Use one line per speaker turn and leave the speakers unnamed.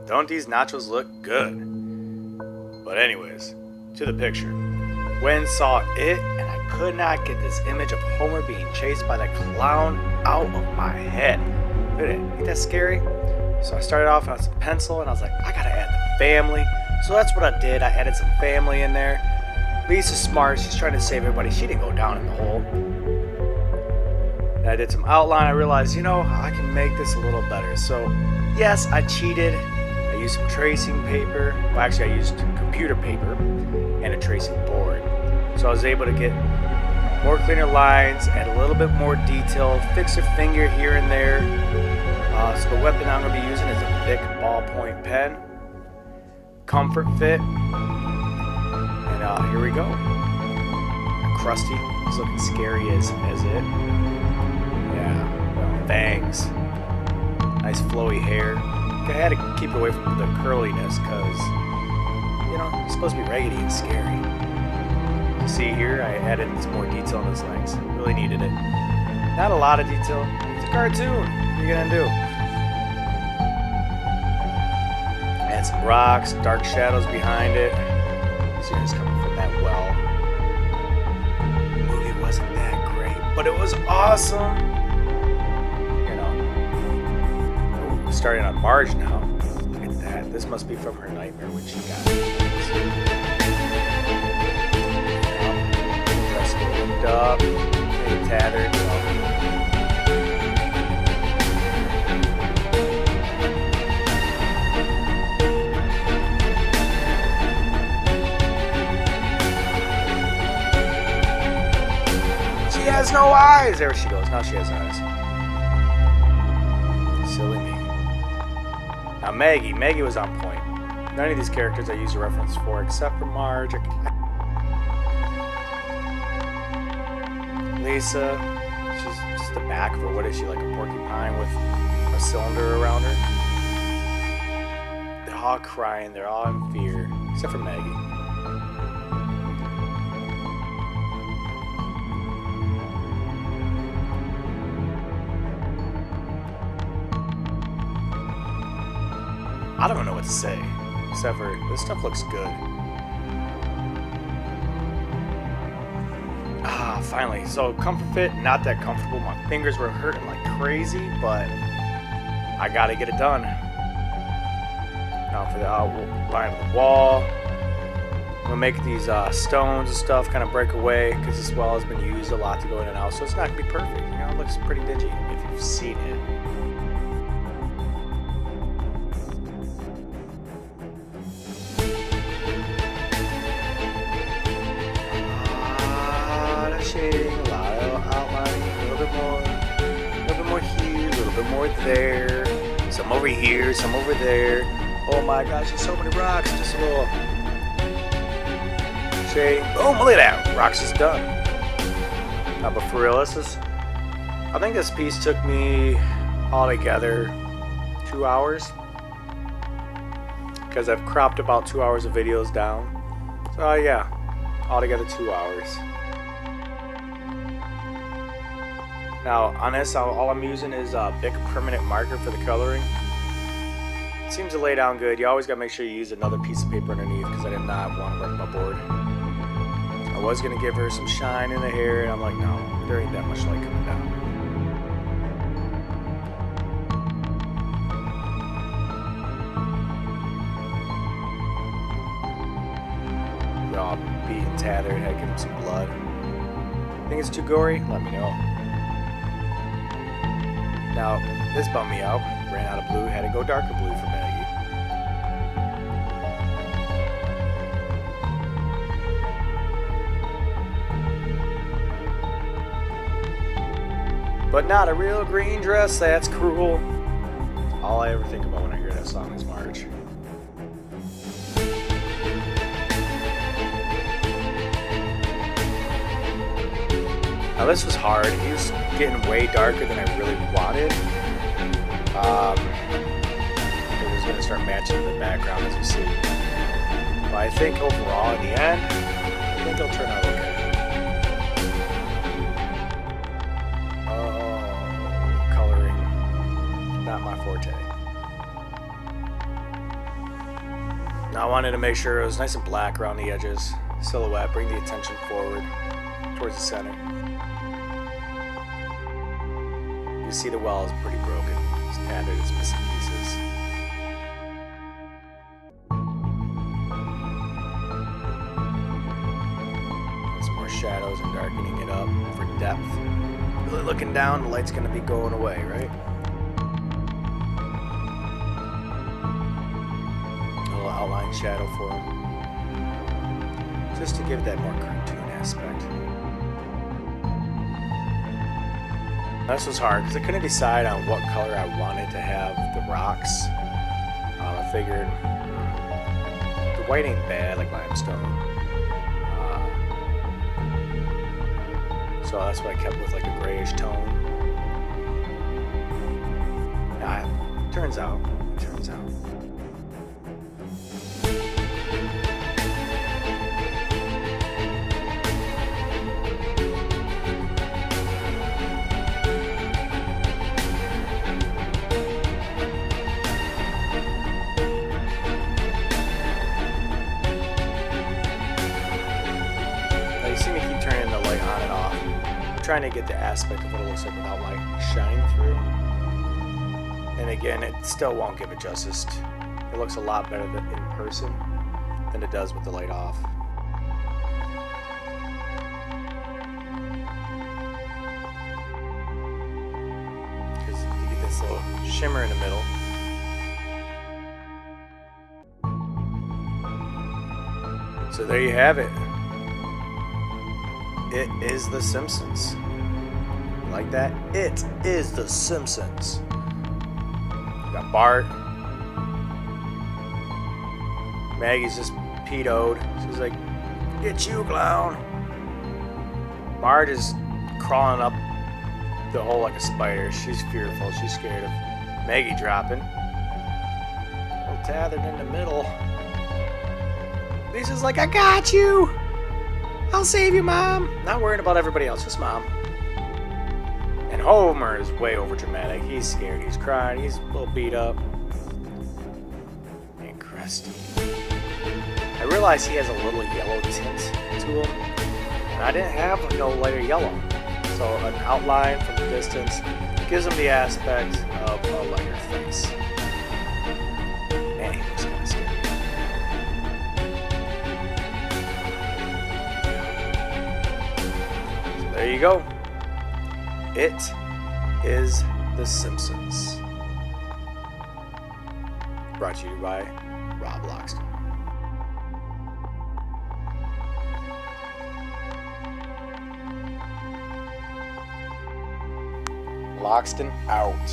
Don't these nachos look good? But anyways, to the picture. When saw it, and I could not get this image of Homer being chased by the clown out of my head. Look at it, ain't that scary? So I started off on some pencil, and I was like, I gotta add the family. So that's what I did. I added some family in there. Lisa's smart. She's trying to save everybody. She didn't go down in the hole. And I did some outline. I realized, I can make this a little better. So, yes, I cheated. I used some tracing paper. Well, actually, I used computer paper and a tracing board. So I was able to get more cleaner lines, add a little bit more detail, fix a finger here and there. So the weapon I'm going to be using is a Bic ballpoint pen. Comfort fit. And here we go. Krusty is looking scary as it. Yeah, fangs. Nice flowy hair. I had to keep it away from the curliness because, it's supposed to be raggedy and scary. You see here, I added some more detail on his legs. Really needed it. Not a lot of detail. It's a cartoon. What are you going to do? Add some rocks, dark shadows behind it. See, it's coming from that well. The movie wasn't that great, but it was awesome. Starting on Marge now. Look at that. This must be from her nightmare when she got dress ripped up, maybe tattered. She has no eyes. There she goes. Now she has eyes. Silly me. Now Maggie was on point. None of these characters I used a reference for except for Marge. Lisa, she's just the back of her. What is she, like a porcupine with a cylinder around her? They're all crying, they're all in fear, except for Maggie. I don't know what to say, except for this stuff looks good. Finally. So comfort fit, not that comfortable. My fingers were hurting like crazy, but I gotta get it done. Now for the outline of the wall, I'm gonna make these stones and stuff kind of break away because this well has been used a lot to go in and out, so it's not gonna be perfect. It looks pretty dingy if you've seen it. A lot of outlining, a little bit more here, a little bit more there, some over here, some over there. Oh my gosh, there's so many rocks. Just a little shading. Boom, look at that. Rocks is done. But for real, I think this piece took me altogether 2 hours because I've cropped about 2 hours of videos down. So yeah, altogether 2 hours. Now on this, all I'm using is a Bic permanent marker for the coloring. It seems to lay down good. You always gotta make sure you use another piece of paper underneath because I did not want to wreck my board. I was gonna give her some shine in the hair, and I'm like, no, there ain't that much light coming down. They're all beaten, tattered. Had to give them some blood. Think it's too gory? Let me know. Now, this bummed me out. Ran out of blue, had to go darker blue for Maggie. But not a real green dress, that's cruel. All I ever think about when I hear that song is Marge. Now this was hard. He was getting way darker than I really wanted. It was going to start matching the background as you see. But I think overall in the end, I think it'll turn out okay. Oh, coloring. Not my forte. Now I wanted to make sure it was nice and black around the edges. Silhouette, bring the attention forward towards the center. You see the well is pretty broken. It's tattered, it's missing pieces. Some more shadows and darkening it up for depth. Really looking down, the light's gonna be going away, right? A little outline shadow for him. Just to give that more cartoon aspect. This was hard because I couldn't decide on what color I wanted to have the rocks. I figured the white ain't bad, like limestone. So that's what I kept with, like a grayish tone. Nah, it turns out. You see me keep turning the light on and off. I'm trying to get the aspect of what it looks like without light shining through. And again, it still won't give it justice. It looks a lot better in person than it does with the light off. Because you get this little shimmer in the middle. So there you have it. It is The Simpsons. Like that? It is The Simpsons. You got Bart. Maggie's just peed-o'd. She's like, "Get you, clown." Bart is crawling up the hole like a spider. She's fearful. She's scared of Maggie dropping. All tethered in the middle. Lisa's like, "I got you. I'll save you, Mom." Not worrying about everybody else, just Mom. And Homer is way over dramatic. He's scared, he's crying, he's a little beat up. And Krusty. I realize he has a little yellow tint to him. And I didn't have no lighter yellow. So an outline from the distance gives him the aspect of a lighter face. Man, he looks kind of scary. There you go. It is The Simpsons. Brought to you by Rob Loxton. Loxton out.